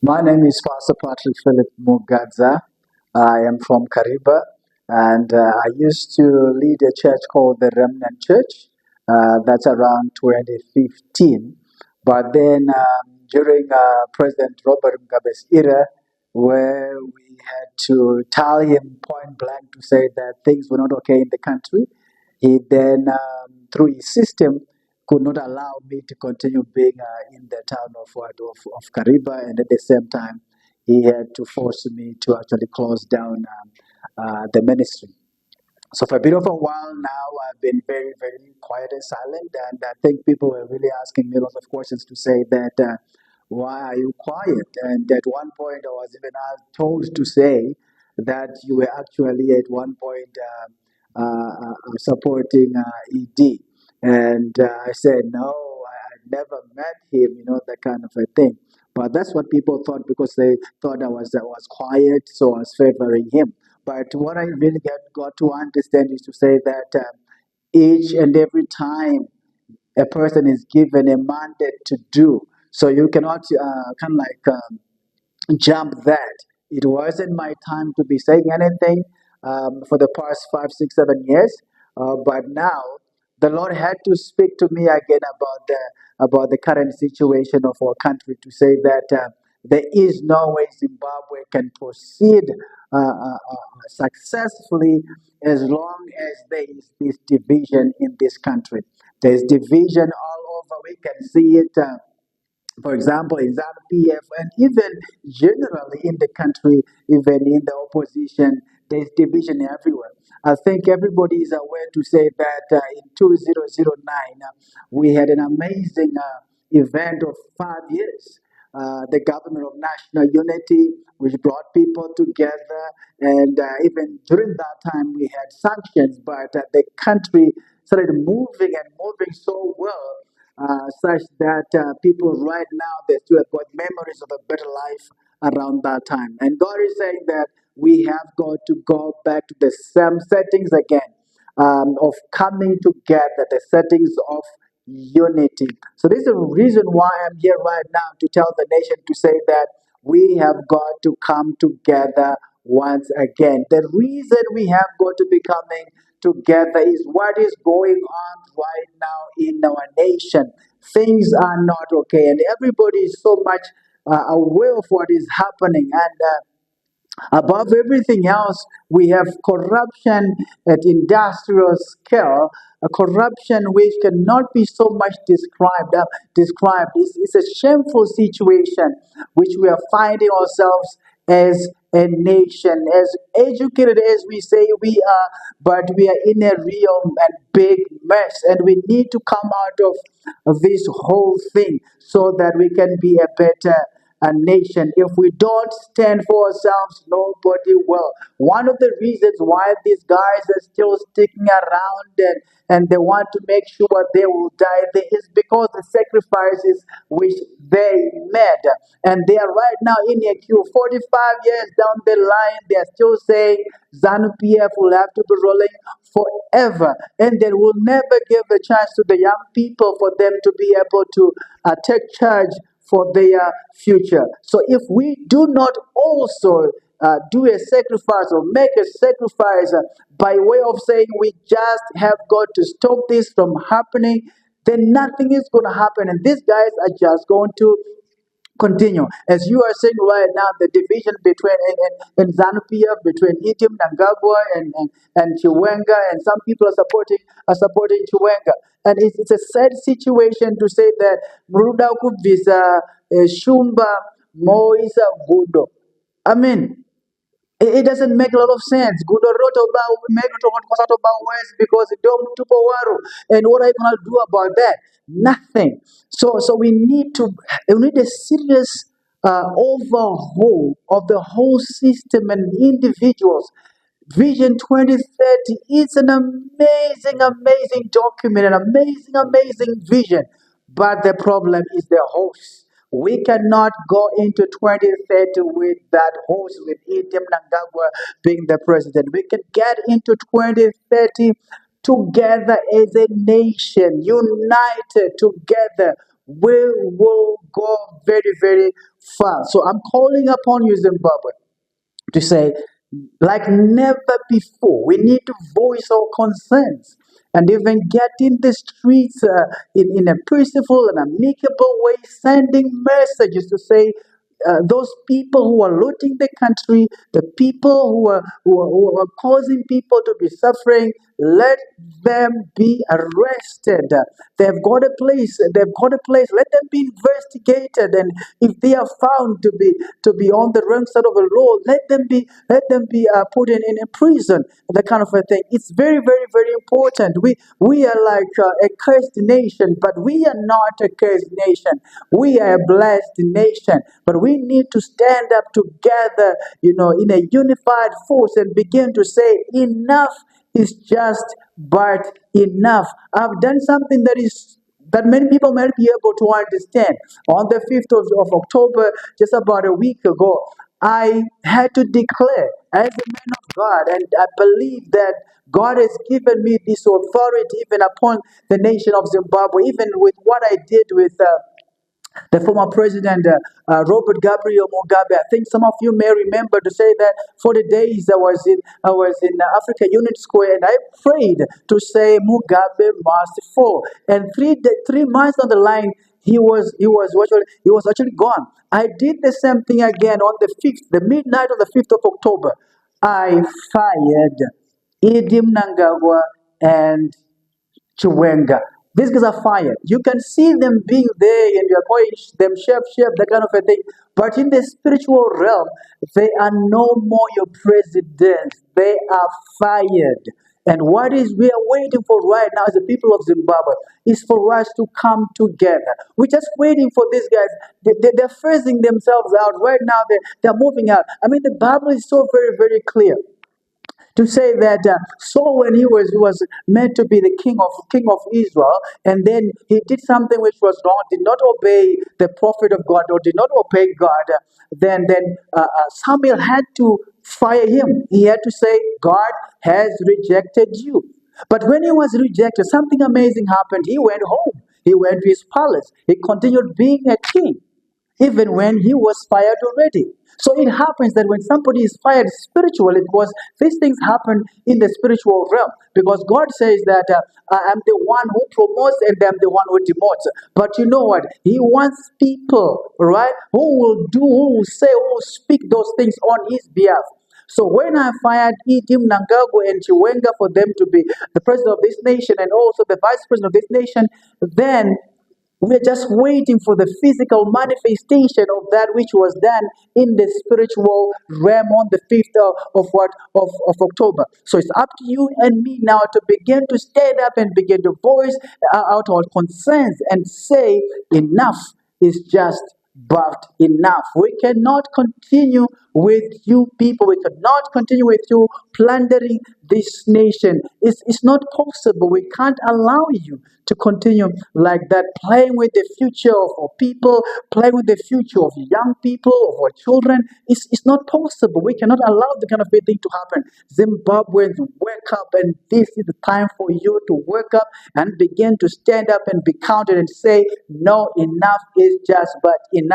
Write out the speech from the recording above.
My name is Pastor Patrick Phillip Mugadza. I am from Kariba, and I used to lead a church called the Remnant Church. That's around 2015. But then during President Robert Mugabe's era, where we had to tell him point blank to say that things were not okay in the country, he then, through his system, could not allow me to continue being in the town of Kariba, and at the same time, he had to force me to actually close down the ministry. So for a bit of a while now, I've been very, very quiet and silent, and I think people were really asking me lots of questions to say that, why are you quiet? And at one point, I was even told to say that you were actually at one point supporting ED. And I said, no, I never met him, that kind of a thing. But that's what people thought because they thought I was quiet, so I was favoring him. But what I really got to understand is to say that each and every time a person is given a mandate to do, so you cannot kind of like jump that. It wasn't my time to be saying anything for the past 5, 6, 7 years, but now the Lord had to speak to me again about the current situation of our country to say that there is no way Zimbabwe can proceed successfully as long as there is this division in this country. There's division all over. We can see it. For example, in Zanu-PF, and even generally in the country, even in the opposition, there's division everywhere. I think everybody is aware to say that in 2009, we had an amazing event of 5 years. The government of national unity, which brought people together, and even during that time we had sanctions, but the country started moving and moving so well such that people right now they still have got memories of a better life around that time. And God is saying that we have got to go back to the same settings again of coming together, the settings of unity. So this is the reason why I'm here right now to tell the nation to say that we have got to come together once again. The reason we have got to be coming together is what is going on right now in our nation. Things are not okay, and everybody is so much aware of what is happening. And above everything else, we have corruption at industrial scale, a corruption which cannot be so much described. It's a shameful situation which we are finding ourselves as a nation, as educated as we say we are, but we are in a real and big mess, and we need to come out of this whole thing so that we can be a better a nation. If we don't stand for ourselves, nobody will. One of the reasons why these guys are still sticking around and they want to make sure they will die there is because the sacrifices which they made. And they are right now in a queue. 45 years down the line, they are still saying Zanu-PF will have to be rolling forever. And they will never give a chance to the young people for them to be able to take charge for their future. So if we do not also do a sacrifice or make a sacrifice by way of saying we just have got to stop this from happening, then nothing is going to happen. And these guys are just going to continue. As you are saying right now, the division between in Zanu-PF between Itim Nangagwa and Chiwenga, and some people are supporting Chiwenga. And it's a sad situation to say that Muruda Kubvisa Shumba Moisa Gudo. I mean, it doesn't make a lot of sense. Gudo wrote about we make it about West because it don't tupo waru. And what are you gonna do about that? Nothing. So we need a serious overhaul of the whole system and individuals. Vision 2030 is an amazing, amazing document, an amazing, amazing vision. But the problem is the host. We cannot go into 2030 with that host, with Item Nangagwa being the president. We can get into 2030 together as a nation, united together. We will go very, very far. So I'm calling upon you, Zimbabwe, to say, like never before, we need to voice our concerns and even get in the streets in a peaceful and amicable way, sending messages to say, those people who are looting the country, the people who are causing people to be suffering, let them be arrested. They've got a place. They've got a place. Let them be investigated, and if they are found to be on the wrong side of the law, let them be put in a prison. That kind of a thing. It's very, very, very important. We are like a cursed nation, but we are not a cursed nation. We are a blessed nation, but we need to stand up together, in a unified force and begin to say enough is just but enough. I've done something that many people might be able to understand. On the 5th of October, just about a week ago, I had to declare as a man of God, and I believe that God has given me this authority even upon the nation of Zimbabwe, even with what I did with the former president, Robert Gabriel Mugabe. I think some of you may remember to say that for the days I was in Africa Unit Square, and I prayed to say Mugabe must fall. And 3 months down the line, he was actually gone. I did the same thing again on the 5th, the midnight of the 5th of October. I fired Idi Mnangagwa and Chiwenga. These guys are fired. You can see them being there and you're calling them chef, that kind of a thing. But in the spiritual realm, they are no more your presidents. They are fired. And what is we are waiting for right now as the people of Zimbabwe is for us to come together. We're just waiting for these guys. They're phasing themselves out. Right now, they're moving out. I mean, the Bible is so very, very clear to say that Saul, when he was meant to be the king of Israel, and then he did something which was wrong, did not obey the prophet of God, or did not obey God, then Samuel had to fire him. He had to say, God has rejected you. But when he was rejected, something amazing happened. He went home. He went to his palace. He continued being a king even when he was fired already. So it happens that when somebody is fired spiritually, because these things happen in the spiritual realm, because God says that I am the one who promotes and I am the one who demotes. But you know what? He wants people, right, who will say, who will speak those things on his behalf. So when I fired Idim Nangago and Chiwenga for them to be the president of this nation and also the vice president of this nation, then we're just waiting for the physical manifestation of that which was done in the spiritual realm on the 5th of October. So it's up to you and me now to begin to stand up and begin to voice out our concerns and say enough is just but enough. We cannot continue with you people. We cannot continue with you plundering this nation. It's not possible. We can't allow you to continue like that, playing with the future of our people, playing with the future of young people, of our children. It's not possible. We cannot allow the kind of a thing to happen. Zimbabweans, wake up, and this is the time for you to wake up and begin to stand up and be counted and say, no, enough is just but enough.